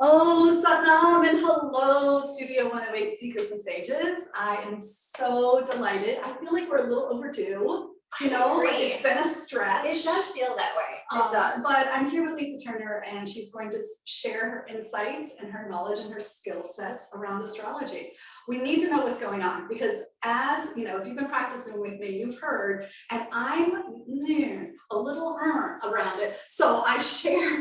Oh, Satnam, and hello, Studio 108 Seekers and Sages. I am so delighted. I feel like we're a little overdue. Like it's been a stretch. It does feel that way. It does. But I'm here with Lisa Turner, and she's going to share her insights and her knowledge and her skill sets around astrology. We need to know what's going on because, as you know, if you've been practicing with me, you've heard, and I'm a little around it. So I share,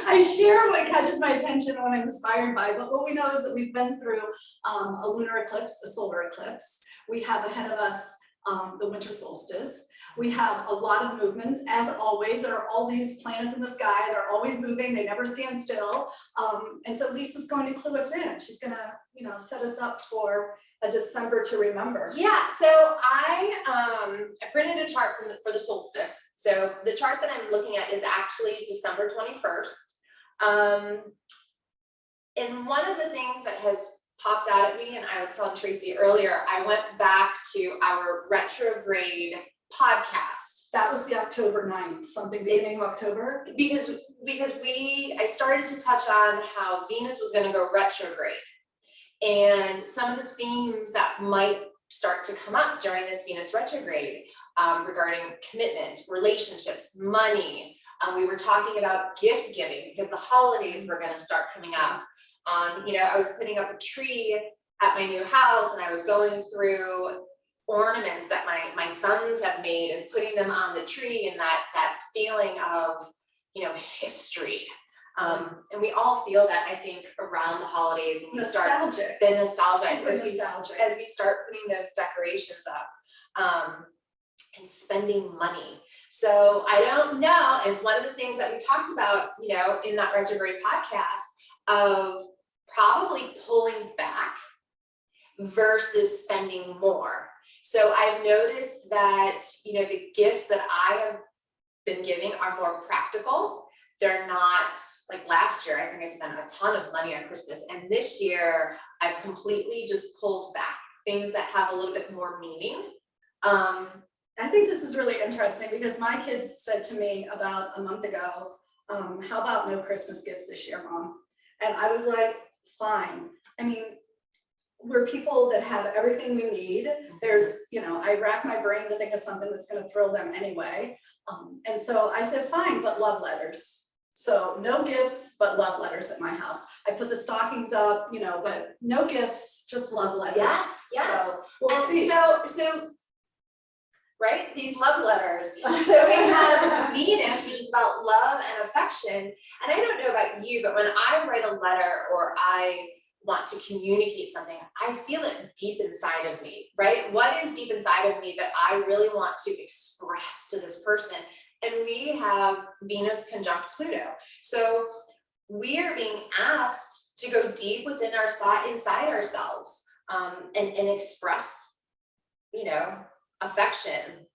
I share what catches my attention and what I'm inspired by. But what we know is that we've been through a lunar eclipse, a solar eclipse. We have ahead of us the winter solstice. We have a lot of movements, as always. There are all these planets in the sky. They're always moving. They never stand still. And so Lisa's going to clue us in. She's going to, set us up for a December to remember. Yeah. So I printed a chart for the solstice. So the chart that I'm looking at is actually December 21st. And one of the things that has popped out at me, and I was telling Tracy earlier, I went back to our Retrograde podcast. That was the October 9th, something beginning of October? Because I started to touch on how Venus was going to go retrograde and some of the themes that might start to come up during this Venus retrograde regarding commitment, relationships, money. We were talking about gift giving because the holidays were going to start coming up. I was putting up a tree at my new house and I was going through ornaments that my sons have made and putting them on the tree, and that feeling of, history. And we all feel that, I think, around the holidays when we start the nostalgic as we start putting those decorations up. And spending money. So I don't know. It's one of the things that we talked about, in that retrograde podcast of probably pulling back versus spending more. So I've noticed that, the gifts that I have been giving are more practical. They're not like last year. I think I spent a ton of money on Christmas. And this year I've completely just pulled back things that have a little bit more meaning. I think this is really interesting because my kids said to me about a month ago, how about no Christmas gifts this year, Mom? And I was like, fine. I mean, we're people that have everything we need. There's, I rack my brain to think of something that's going to thrill them anyway. And so I said, fine, but love letters. So no gifts, but love letters at my house. I put the stockings up, but no gifts, just love letters. Yes. So we'll see. So right? These love letters. So we have Venus, which is about love and affection. And I don't know about you, but when I write a letter or I want to communicate something, I feel it deep inside of me, right? What is deep inside of me that I really want to express to this person? And we have Venus conjunct Pluto. So we are being asked to go deep within inside ourselves, and express, affection,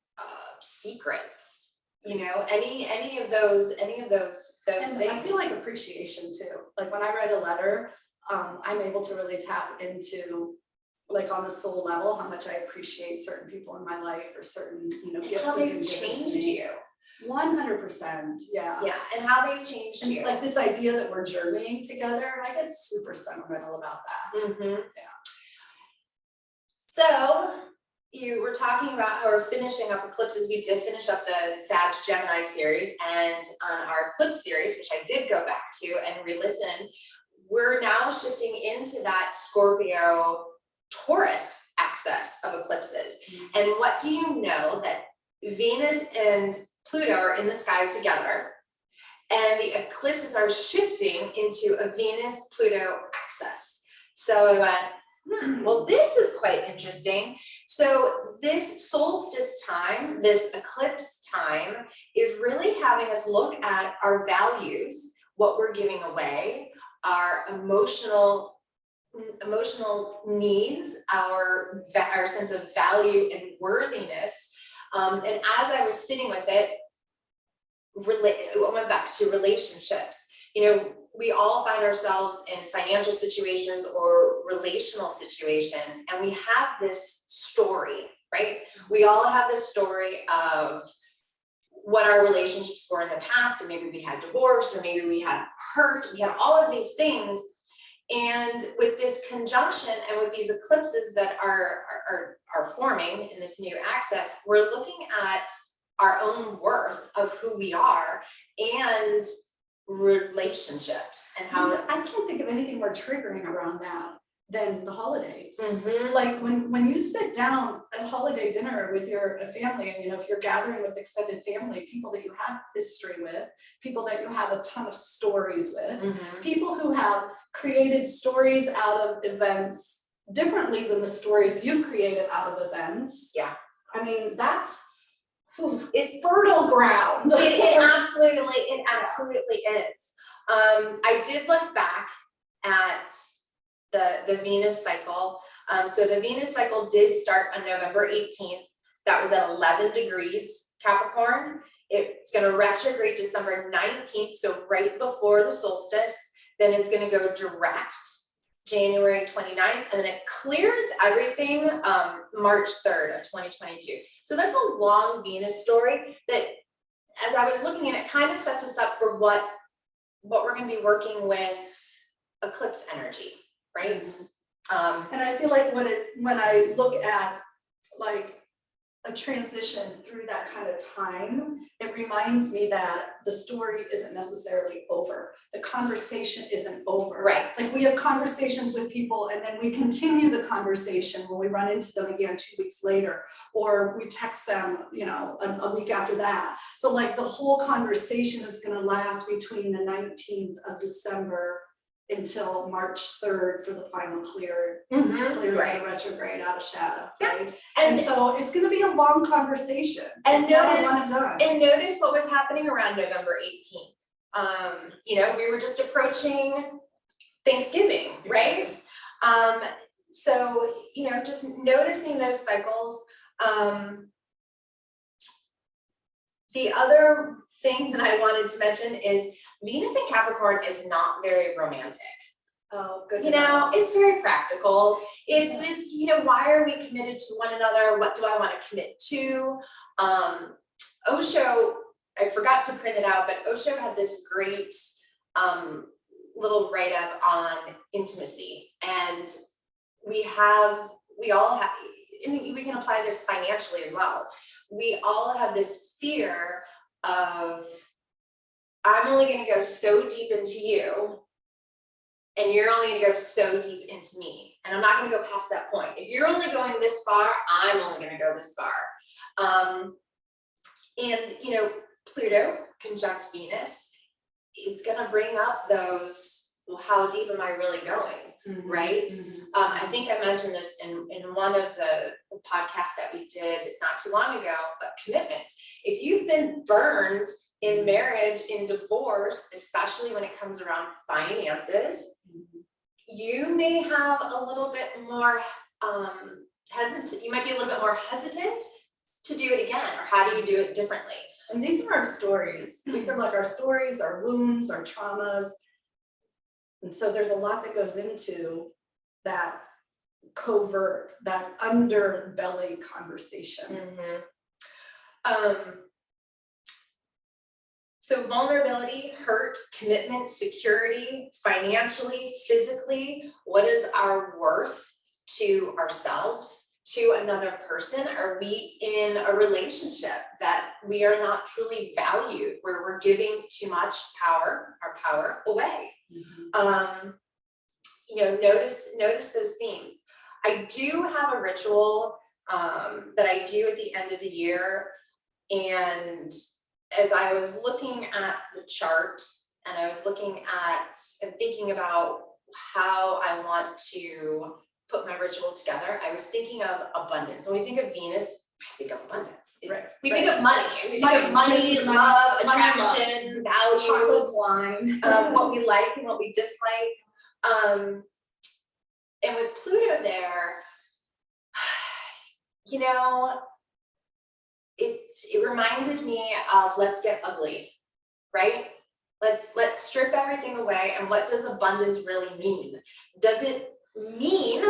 secrets, any of those things. I feel like appreciation too. Like when I write a letter, I'm able to really tap into, like on the soul level, how much I appreciate certain people in my life or certain, gifts how that they've changed you. 100%, yeah. Yeah, and how they've changed and you. Like this idea that we're journeying together, I get super sentimental about that. Mm-hmm. Yeah. So you were talking about how we're finishing up eclipses. We did finish up the Sag Gemini series, and on our eclipse series, which I did go back to and re-listen, we're now shifting into that Scorpio Taurus axis of eclipses. Mm-hmm. And what do you know that Venus and Pluto are in the sky together, and the eclipses are shifting into a Venus-Pluto axis. So I went, well, this is quite interesting. So this solstice time, this eclipse time, is really having us look at our values, what we're giving away, our emotional needs, our sense of value and worthiness. And as I was sitting with it, I went back to relationships. We all find ourselves in financial situations or relational situations, and we have this story, right? We all have this story of what our relationships were in the past, and maybe we had divorce, or maybe we had hurt, we had all of these things. And with this conjunction and with these eclipses that are forming in this new axis, we're looking at our own worth of who we are and relationships and how I can't think of anything more triggering around that than the holidays. Mhm. Like when you sit down at holiday dinner with your family, and if you're gathering with extended family, people that you have history with, people that you have a ton of stories with, Mhm. people who have created stories out of events differently than the stories you've created out of events. Yeah. I mean, that's it's fertile ground. It absolutely is. I did look back at the Venus cycle. So the Venus cycle did start on November 18th. That was at 11 degrees Capricorn. It's going to retrograde December 19th, so right before the solstice. Then it's going to go direct January 29th, and then it clears everything March 3rd of 2022. So that's a long Venus story that, as I was looking at it, kind of sets us up for what we're going to be working with eclipse energy, right? Mm-hmm. And I feel like when I look at like a transition through that kind of time, it reminds me that the story isn't necessarily over. The conversation isn't over. Right. Like we have conversations with people, and then we continue the conversation when we run into them again 2 weeks later, or we text them, a week after that. So like the whole conversation is going to last between the 19th of December until March 3rd for the final clear of the retrograde out of shadow, right? And so it's going to be a long conversation. And notice what was happening around November 18th. We were just approaching Thanksgiving, right? So just noticing those cycles. The other thing that I wanted to mention is Venus in Capricorn is not very romantic. Oh, good. It's very practical. It's why are we committed to one another? What do I want to commit to? Osho, I forgot to print it out, but Osho had this great little write-up on intimacy, and we all have, and we can apply this financially as well. We all have this fear of, I'm only going to go so deep into you, and you're only going to go so deep into me, and I'm not going to go past that point. If you're only going this far, I'm only going to go this far. And Pluto conjunct Venus, it's going to bring up those, well, how deep am I really going? Mm-hmm. Right? Mm-hmm. I think I mentioned this in one of the podcasts that we did not too long ago, but commitment. If you've been burned in marriage, in divorce, especially when it comes around finances, you may have a little bit more hesitant. You might be a little bit more hesitant to do it again, or how do you do it differently? And these are our stories. These are like our stories, our wounds, our traumas. And so there's a lot that goes into that covert, that underbelly conversation. Mm-hmm. So vulnerability, hurt, commitment, security, financially, physically, what is our worth to ourselves, to another person? Are we in a relationship that we are not truly valued, where we're giving too much power, our power away? Mm-hmm. Notice those themes. I do have a ritual that I do at the end of the year, and as I was looking at the chart, and I was looking at and thinking about how I want to put my ritual together, I was thinking of abundance. When we think of Venus, we think of abundance. Right. We think of money. We think of money, love, attraction, values, chocolate wine, what we like and what we dislike. And with Pluto there, it reminded me of let's get ugly, right? Let's strip everything away. And what does abundance really mean? Does it mean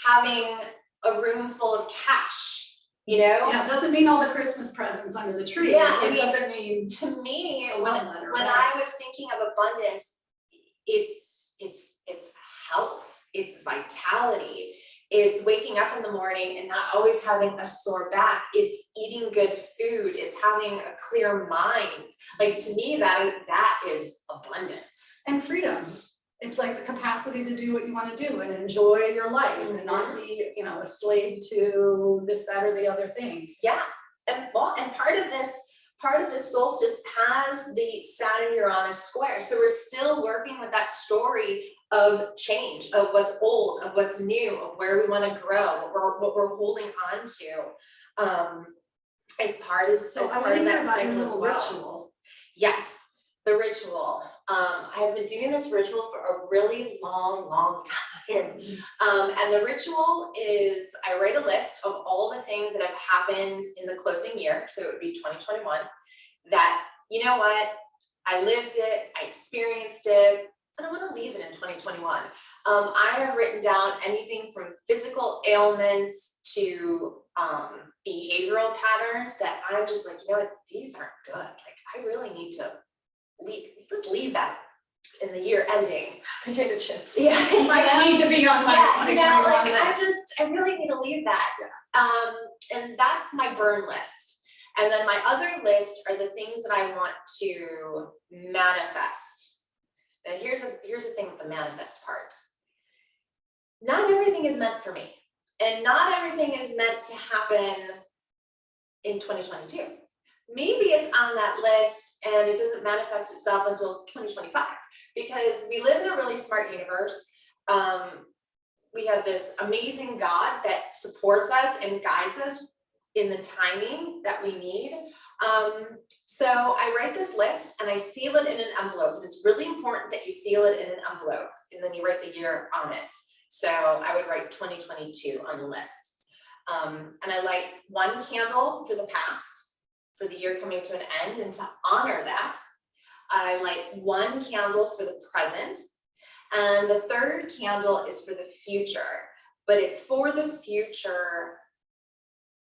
having a room full of cash you know? Yeah, it doesn't mean all the Christmas presents under the tree. Yeah, It doesn't mean to me, a when love letter, when right? I was thinking of abundance, it's health, it's vitality, it's waking up in the morning and not always having a sore back, it's eating good food, it's having a clear mind. Like, to me, that is abundance. and freedom. It's like the capacity to do what you want to do and enjoy your life and not be, you know, a slave to this, that, or the other thing. Yeah, and part of this solstice has the Saturn-Uranus square. So we're still working with that story of change, of what's old, of what's new, of where we want to grow, what we're holding on to, as part of that cycle as well. Ritual. Yes, the ritual. I've been doing this ritual for a really long time. And the ritual is, I write a list of all the things that have happened in the closing year. So it would be 2021, that, you know what, I lived it, I experienced it, and I want to leave it in 2021. I have written down anything from physical ailments to behavioral patterns that I'm just like, you know what, these aren't good. Like, I really need to let's leave that in the year ending. Potato chips. Yeah, Might need to be on my 2021 list. I really need to leave that. And that's my burn list. And then my other list are the things that I want to manifest. And here's the thing with the manifest part. Not everything is meant for me. And not everything is meant to happen in 2022. Maybe it's on that list and it doesn't manifest itself until 2025, because we live in a really smart universe. We have this amazing God that supports us and guides us in the timing that we need. So I write this list and I seal it in an envelope. And it's really important that you seal it in an envelope and then you write the year on it. So I would write 2022 on the list. And I light one candle for the past, for the year coming to an end, and to honor that. I light one candle for the present, and the third candle is for the future, but it's for the future,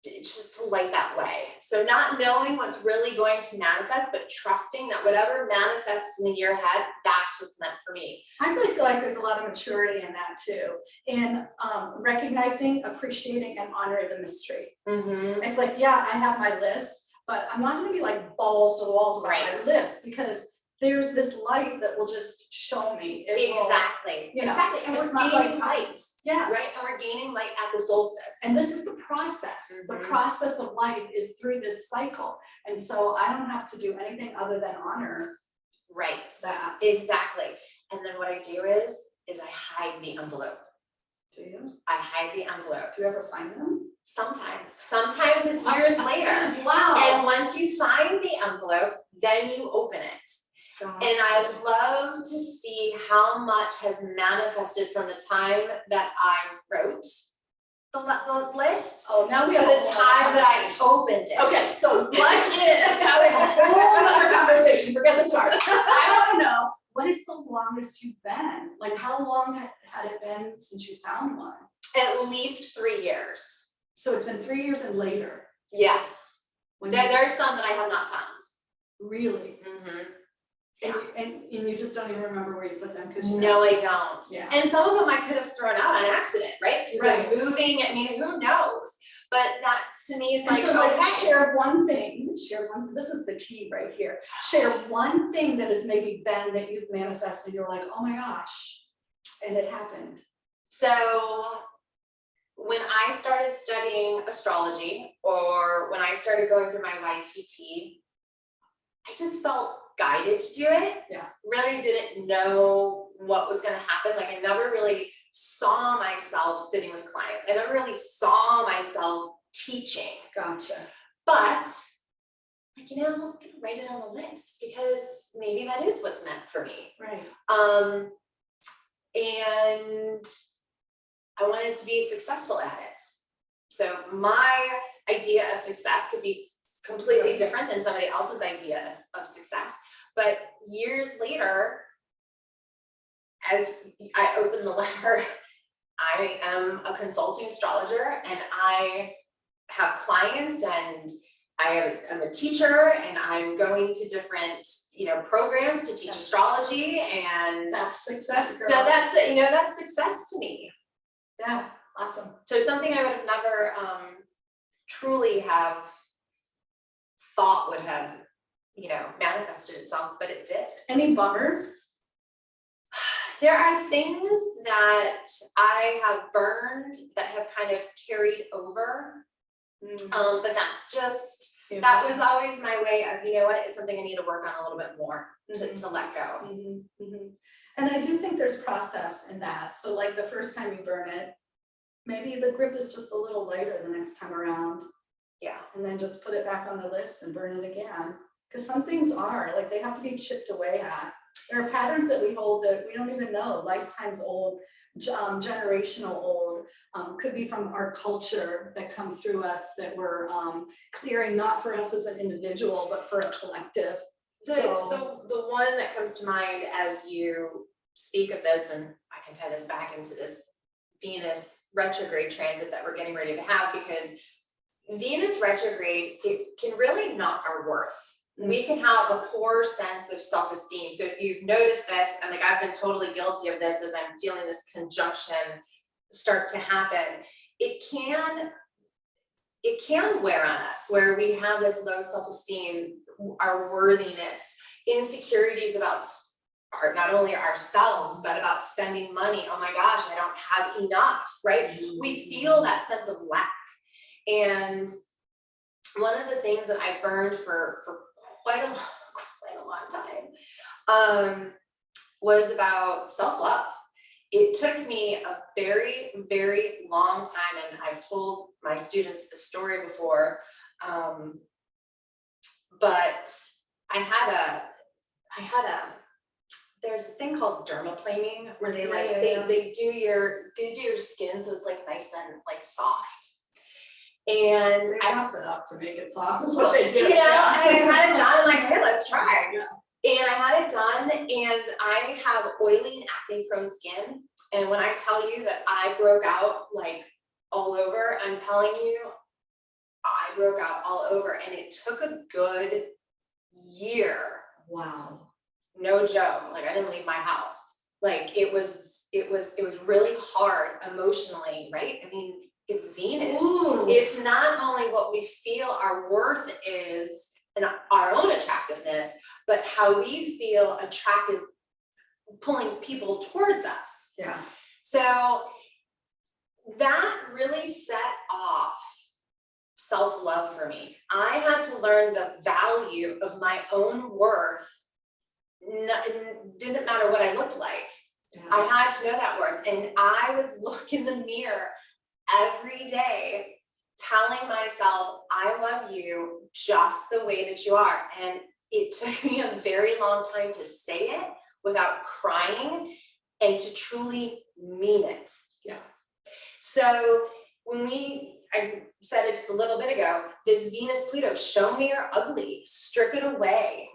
it's just to light that way. So not knowing what's really going to manifest, but trusting that whatever manifests in the year ahead, that's what's meant for me. I really feel like there's a lot of maturity in that too, in recognizing, appreciating, and honoring the mystery. It's like, yeah, I have my list, but I'm not going to be like balls to the walls about my list, because there's this light that will just show me. Exactly. Exactly. And we're gaining light. Yes. Right. And we're gaining light at the solstice. And this is the process. The process of life is through this cycle. And so I don't have to do anything other than honor that. Exactly. And then what I do is I hide the envelope. Do you? I hide the envelope. Do you ever find them? Sometimes it's years later. Wow. And once you find the envelope, then you open it. Gotcha. And I love to see how much has manifested from the time that I wrote the list to the time that I opened it. Okay, so what is, now we have a whole other conversation, forget the start. I want to know, what is the longest you've been? Like, how long had it been since you found one? At least 3 years. So it's been 3 years and later. Yes. There are some that I have not found. Really? Yeah. And you just don't even remember where you put them? No, I don't. Yeah. And some of them I could have thrown out on accident, right? Because they're moving. I mean, who knows? But that to me is like, so like, share one thing. This is the tea right here. Share one thing that has maybe been that you've manifested. You're like, oh my gosh, and it happened. So when I started studying astrology, or when I started going through my YTT, I just felt guided to do it. Yeah. Really didn't know what was going to happen. Like, I never really saw myself sitting with clients. I never really saw myself teaching. Gotcha. But like, I'm gonna write it on the list because maybe that is what's meant for me. Right. And I wanted to be successful at it. So my idea of success could be completely different than somebody else's idea of success. But years later, as I open the letter, I am a consulting astrologer, and I have clients, and I'm a teacher, and I'm going to different, you know, programs to teach astrology, and That's success, girl. so that's, you know, that's success to me. Yeah, awesome. So something I would have never truly have thought would have, you know, manifested itself, but it did. Any bummers? There are things that I have burned that have kind of carried over. But that's just, that was always my way of, you know what, it's something I need to work on a little bit more to let go. And I do think there's process in that. So like the first time you burn it, maybe the grip is just a little lighter the next time around. Yeah. And then just put it back on the list and burn it again. Because some things are, like, they have to be chipped away at. There are patterns that we hold that we don't even know, lifetimes old, generational old, could be from our culture that come through us that we're clearing, not for us as an individual, but for a collective. The one that comes to mind as you speak of this, and I can tie this back into this Venus retrograde transit that we're getting ready to have, because Venus retrograde, it can really knock our worth. We can have a poor sense of self-esteem. So if you've noticed this, and like I've been totally guilty of this as I'm feeling this conjunction start to happen, it can wear on us, where we have this low self-esteem, our worthiness, insecurities about not only ourselves, but about spending money. Oh my gosh, I don't have enough, right? We feel that sense of lack. And one of the things that I burned for quite a long time was about self-love. It took me a very, very long time, and I've told my students this story before, but I had a there's a thing called dermaplaning where they they do your skin so it's like nice and like soft. And They pass it up to make it soft is what they do. You know, I had it done, like, hey, let's try. Yeah. And I had it done, and I have oily and acne prone skin. And when I tell you that I broke out like all over, I'm telling you, I broke out all over, and it took a good year. Wow. No joke. Like, I didn't leave my house. Like, it was really hard emotionally, right? I mean, it's Venus. Ooh. It's not only what we feel our worth is and our own attractiveness, but how we feel attracted, pulling people towards us. Yeah. So that really set off self-love for me. I had to learn the value of my own worth. It didn't matter what I looked like. Yeah. I had to know that worth. And I would look in the mirror every day telling myself, I love you just the way that you are. And it took me a very long time to say it without crying and to truly mean it. Yeah. So when I said it just a little bit ago, this Venus Pluto, show me your ugly, strip it away.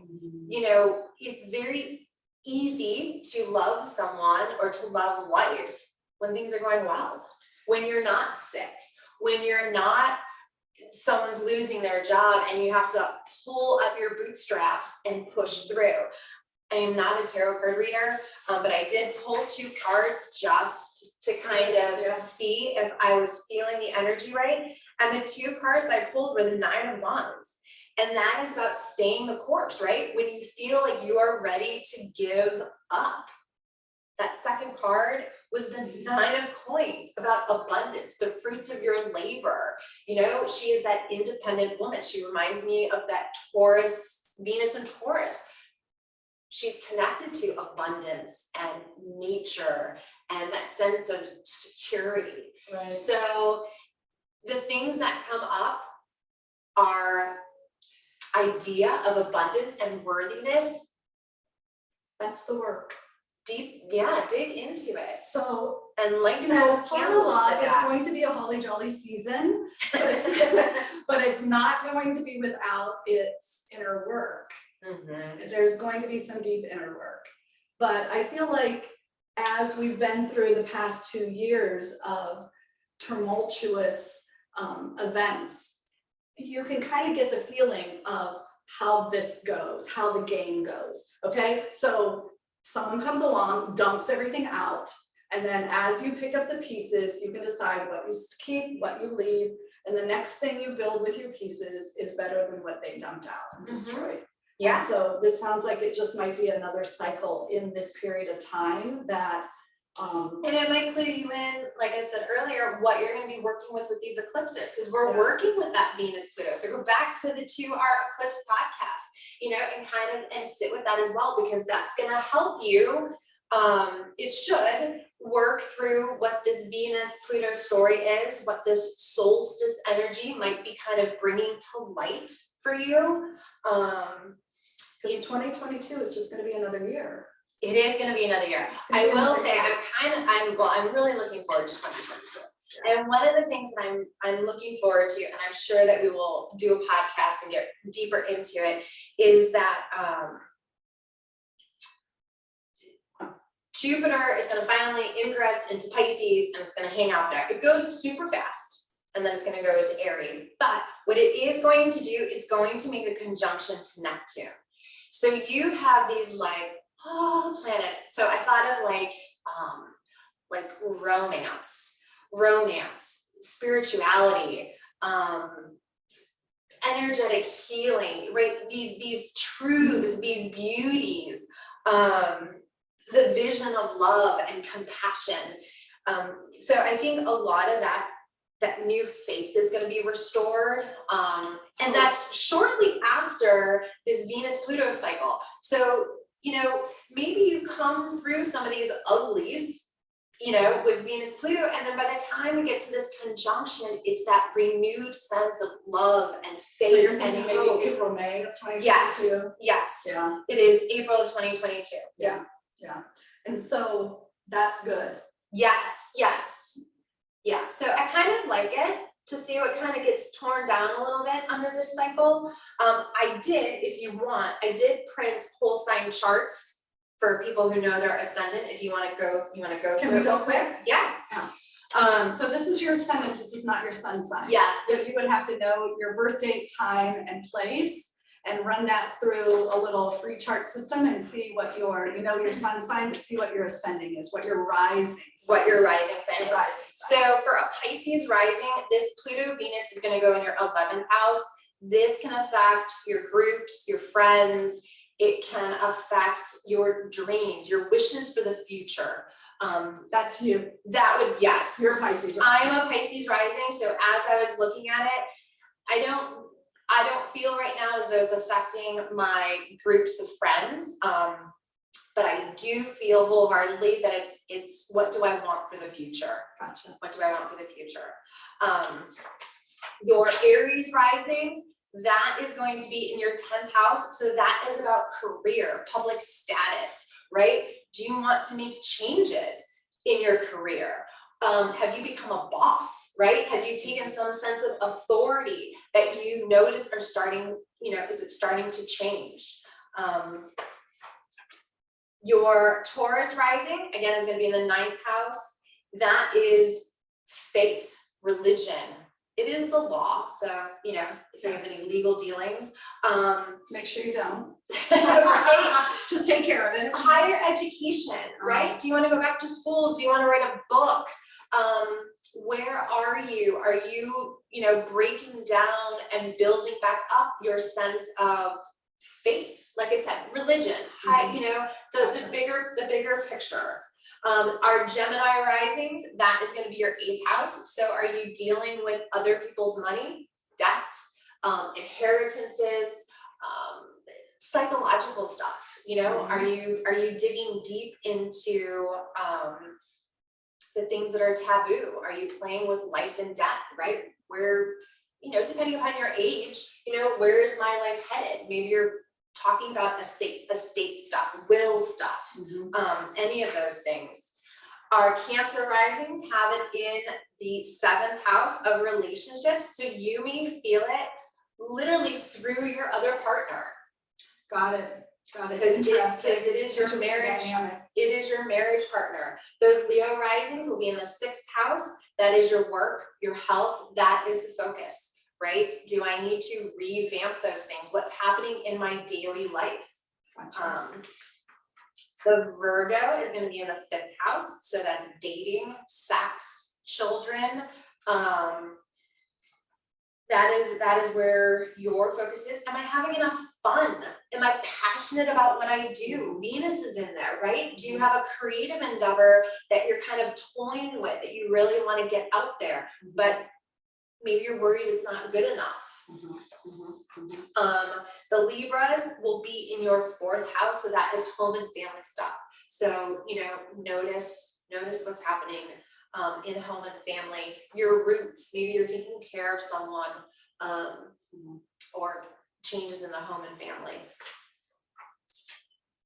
You know, it's very easy to love someone or to love life when things are going well, when you're not sick, when you're not, someone's losing their job and you have to pull up your bootstraps and push through. I am not a tarot card reader, but I did pull 2 cards just to kind of see if I was feeling the energy right. And the 2 cards I pulled were the 9 of Wands. And that is about staying the course, right? When you feel like you are ready to give up. That second card was the 9 of Coins, about abundance, the fruits of your labor. You know, she is that independent woman. She reminds me of that Taurus, Venus and Taurus. She's connected to abundance and nature and that sense of security. Right. So the things that come up are idea of abundance and worthiness. That's the work. Deep, yeah, dig into it. So, and like, you know, it's going to be a holly jolly season, but it's not going to be without its inner work. There's going to be some deep inner work, but I feel like as we've been through the past 2 years of tumultuous events, you can kind of get the feeling of how this goes, how the game goes, okay? So someone comes along, dumps everything out, and then as you pick up the pieces, you can decide what you keep, what you leave, and the next thing you build with your pieces is better than what they dumped out and destroyed. Yeah. And so this sounds like it just might be another cycle in this period of time that and it might clue you in, like I said earlier, what you're going to be working with these eclipses, because we're working with that Venus Pluto. So go back to the 2-hour eclipse podcast, you know, and kind of sit with that as well, because that's going to help you. It should work through what this Venus Pluto story is, what this solstice energy might be kind of bringing to light for you. because 2022 is just going to be another year. It is going to be another year. I will say I'm really looking forward to 2022. And one of the things that I'm looking forward to, and I'm sure that we will do a podcast and get deeper into it, is that Jupiter is going to finally ingress into Pisces, and it's going to hang out there. It goes super fast, and then it's going to go into Aries. But what it is going to do, it's going to make a conjunction to Neptune. So you have these planets. So I thought of like romance, spirituality, energetic healing, right? These truths, these beauties, the vision of love and compassion. So I think a lot of that new faith is going to be restored. And that's shortly after this Venus-Pluto cycle. So, you know, maybe you come through some of these uglies, you know, with Venus-Pluto, and then by the time we get to this conjunction, it's that renewed sense of love and faith. So you're thinking and maybe hope. April, May of 2022? Yes. Yeah. It is April of 2022. Yeah. And so that's good. Yes. Yeah. So I kind of like it to see what kind of gets torn down a little bit under this cycle. I did, if you want, I did print whole sign charts for people who know their ascendant. If you want to go, Can we go quick? Yeah. So this is your ascendant, this is not your sun sign. Yes. So you would have to know your birth date, time, and place, and run that through a little free chart system and see what your sun sign, but see what your ascending is, what your rising sign is. So for a Pisces rising, this Pluto Venus is going to go in your 11th house. This can affect your groups, your friends. It can affect your dreams, your wishes for the future. That's you. That would, yes. You're Pisces rising. I'm a Pisces rising. So as I was looking at it, I don't feel right now as though it's affecting my groups of friends. But I do feel wholeheartedly that it's what do I want for the future? Gotcha. What do I want for the future? Your Aries risings, that is going to be in your 10th house. So that is about career, public status, right? Do you want to make changes in your career? Have you become a boss, right? Have you taken some sense of authority that you notice are starting, is it starting to change? Your Taurus rising, again, is going to be in the 9th house. That is faith, religion. It is the law. So, if you have any legal dealings, make sure you don't. right? Just take care of it. Higher education, right? Do you want to go back to school? Do you want to write a book? Where are you? Are you, breaking down and building back up your sense of faith? Like I said, religion, the bigger picture. Our Gemini risings, that is going to be your 8th house. So are you dealing with other people's money, debt, inheritances, psychological stuff? Are you digging deep into the things that are taboo? Are you playing with life and death, right? Where, depending upon your age, where is my life headed? Maybe you're talking about estate stuff, will stuff, any of those things. Our Cancer risings have it in the 7th house of relationships. So you may feel it literally through your other partner. Got it. Got it. Because Interesting. it is your Interesting marriage, dynamic. it is your marriage partner. Those Leo risings will be in the 6th house. That is your work, your health, that is the focus, right? Do I need to revamp those things? What's happening in my daily life? Gotcha. The Virgo is gonna be in the 5th house, so that's dating, sex, children. That is where your focus is. Am I having enough fun? Am I passionate about what I do? Venus is in there, right? Do you have a creative endeavor that you're kind of toying with, that you really want to get out there, but maybe you're worried it's not good enough? The Libras will be in your 4th house, so that is home and family stuff. So, you know, notice what's happening in home and family, your roots. Maybe you're taking care of someone, or changes in the home and family.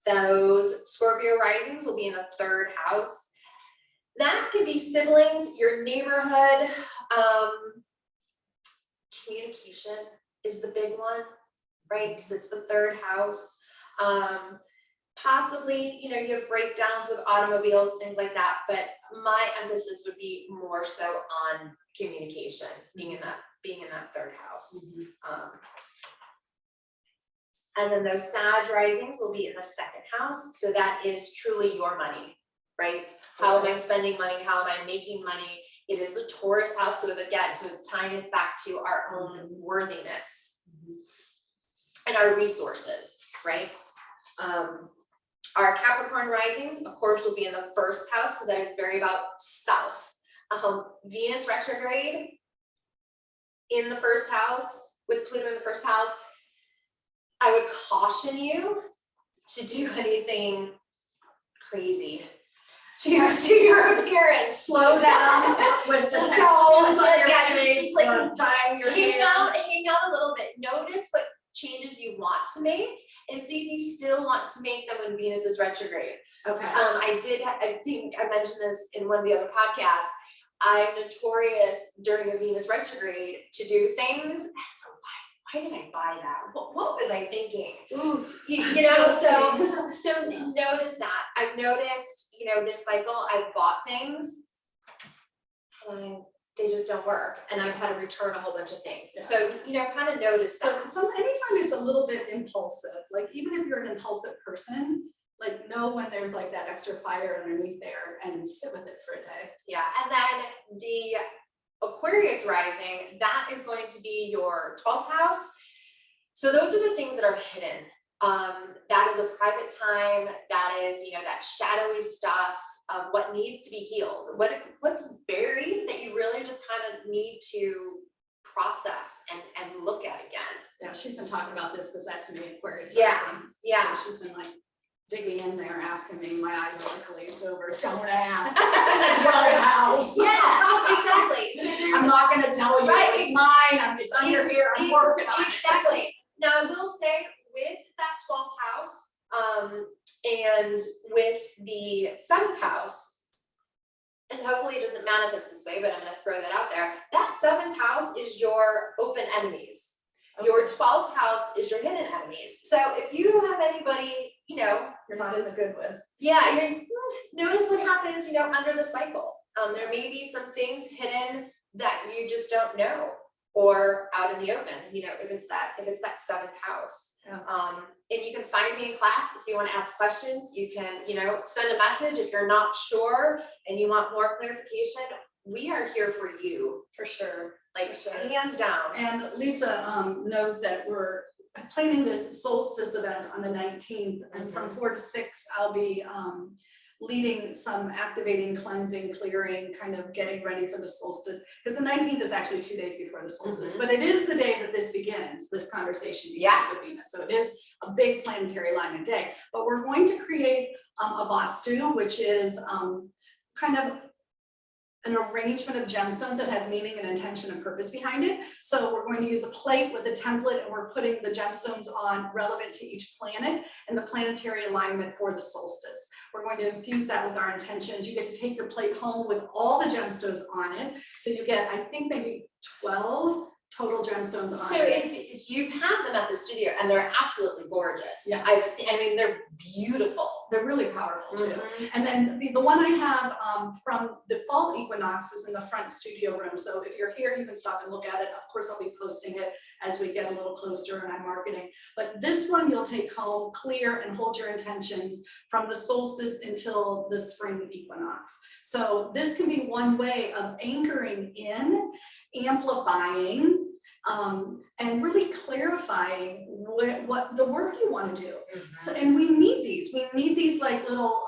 Those Scorpio risings will be in the 3rd house. That could be siblings, your neighborhood. Communication is the big one, right? Because it's the 3rd house. Possibly, you know, you have breakdowns with automobiles, things like that, but my emphasis would be more so on communication, being in that 3rd house. And then those Sag risings will be in the 2nd house, so that is truly your money, right? How am I spending money? How am I making money? It is the Taurus house, so again, so it's tying us back to our own worthiness and our resources, right? Our Capricorn risings, of course, will be in the 1st house, so that is very about self. Venus retrograde in the 1st house, with Pluto in the 1st house, I would caution you to do anything crazy to your appearance. Slow down with the Just tattoos on your yeah, face, just like or dyeing your hang hair. out a little bit. Notice what changes you want to make and see if you still want to make them when Venus is retrograde. Okay. I think I mentioned this in one of the other podcasts. I'm notorious during a Venus retrograde to do things. Why did I buy that? What was I thinking? Oof. You know, so notice that. I've noticed, you know, this cycle I've bought things and they just don't work, and I've had to return a whole bunch of things. Yeah. So, you know, kind of notice that. So anytime it's a little bit impulsive, like even if you're an impulsive person, like know when there's like that extra fire underneath there and sit with it for a day. Yeah, and then the Aquarius rising, that is going to be your 12th house. So those are the things that are hidden. That is a private time. That is, you know, that shadowy stuff of what needs to be healed, what's buried that you really just kind of need to process and look at again. Yeah, she's been talking about this because that's me, Aquarius. Yeah, rising. yeah. So she's been like digging in there, asking me. My eyes are like glazed over. Don't ask. It's in the 12th house. Yeah, exactly. So I'm not gonna tell you. Right. It's mine. It's under here. I'm working on it. Exactly. Now I will say with that 12th house, and with the 7th house, and hopefully it doesn't manifest this way, but I'm gonna throw that out there. That 7th house is your open enemies. Okay. Your 12th house is your hidden enemies. So if you have anybody, you know, You're not in the good with. yeah, notice what happens, you know, under the cycle. There may be some things hidden that you just don't know, or out in the open, you know, if it's that 7th house. Yeah. And you can find me in class if you want to ask questions. You can, you know, send a message if you're not sure and you want more clarification. We are here for you. For sure. Like, For sure. hands down. And Lisa knows that we're planning this solstice event on the 19th, and from 4 to 6, I'll be leading some activating, cleansing, clearing, kind of getting ready for the solstice. Because the 19th is actually 2 days before the solstice, but it is the day that this begins, this conversation begins with Venus. So it is a big planetary alignment day. But we're going to create a vastu, which is kind of an arrangement of gemstones that has meaning and intention and purpose behind it. So we're going to use a plate with a template, and we're putting the gemstones on relevant to each planet and the planetary alignment for the solstice. We're going to infuse that with our intentions. You get to take your plate home with all the gemstones on it. So you get, I think, maybe 12 total gemstones on So it. if you've had them at the studio and they're absolutely gorgeous. Yeah. I've seen, I mean, they're beautiful. They're really powerful too. Mhm. And then the one I have from the fall equinox is in the front studio room. So if you're here, you can stop and look at it. Of course, I'll be posting it as we get a little closer and I'm marketing. But this one you'll take home, clear and hold your intentions from the solstice until the spring equinox. So this can be one way of anchoring in, amplifying, and really clarifying what the work you want to do. So, and we need these. We need these like little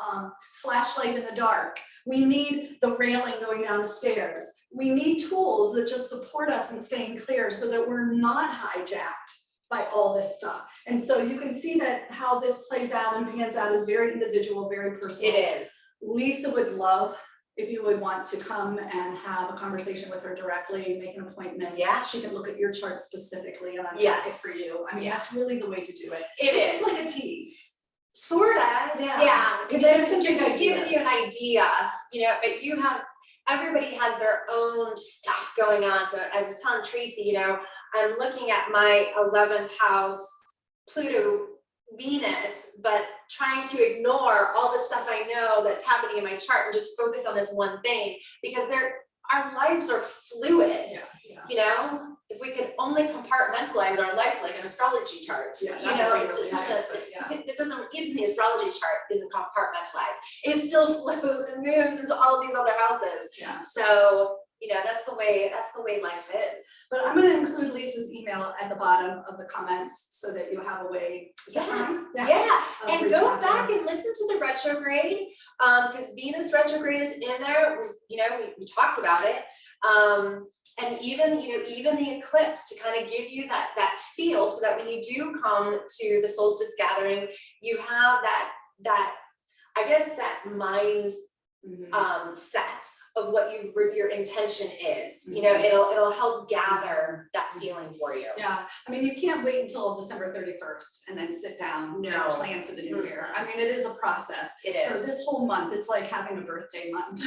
flashlight in the dark. We need the railing going down the stairs. We need tools that just support us in staying clear so that we're not hijacked by all this stuff. And so you can see that how this plays out and pans out is very individual, very personal. It is. Lisa would love if you would want to come and have a conversation with her directly, make an appointment. Yeah. She can look at your chart specifically and unpack Yes. it for you. I mean, Yeah. that's really the way to do it. It This is. is like a tease. Sorta. Yeah. Yeah. Because Because it's some you're big just giving you an ideas. idea, you know, but you have, everybody has their own stuff going on. So as I was telling Tracy, you know, I'm looking at my 11th house, Pluto, Venus, but trying to ignore all the stuff I know that's happening in my chart and just focus on this one thing because our lives are fluid. Yeah, yeah. You know, if we could only compartmentalize our life like an astrology chart, Yeah, you that know, would be it really doesn't, nice, but yeah. it doesn't, even the astrology chart isn't compartmentalized. It still flows and moves into all these other houses. Yeah. So, you know, that's the way life is. But I'm going to include Lisa's email at the bottom of the comments so that you have a way. Is that Yeah. fine? Yeah, and reach go out to back her. and listen to the retrograde, because Venus retrograde is in there. We talked about it. And even the eclipse to kind of give you that feel so that when you do come to the solstice gathering, you have that I guess that mind set of what your intention is. You know, it'll help gather that feeling for you. Yeah, I mean, you can't wait until December 31st and then sit down No. and plan for the new year. I mean, it is a process. It is. So this whole month, it's like having a birthday month.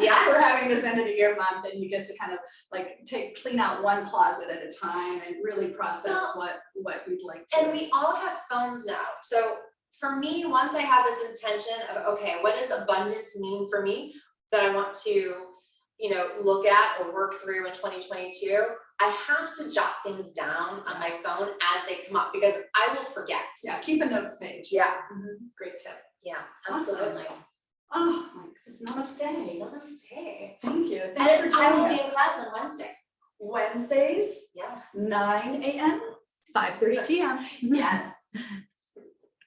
Yes. We're having this end of the year month and you get to kind of like clean out one closet at a time and really process what we'd like to. And we all have phones now. So for me, once I have this intention of, okay, what does abundance mean for me that I want to, you know, look at or work through in 2022, I have to jot things down on my phone as they come up because I will forget. Yeah, keep a notes page. Yeah. Great tip. Yeah, Awesome. absolutely. Oh my goodness, namaste. Namaste. Thank you. Thanks for I will joining be us. in class on Wednesday. Wednesdays, Yes. 9 a.m., 5:30 p.m. Yes.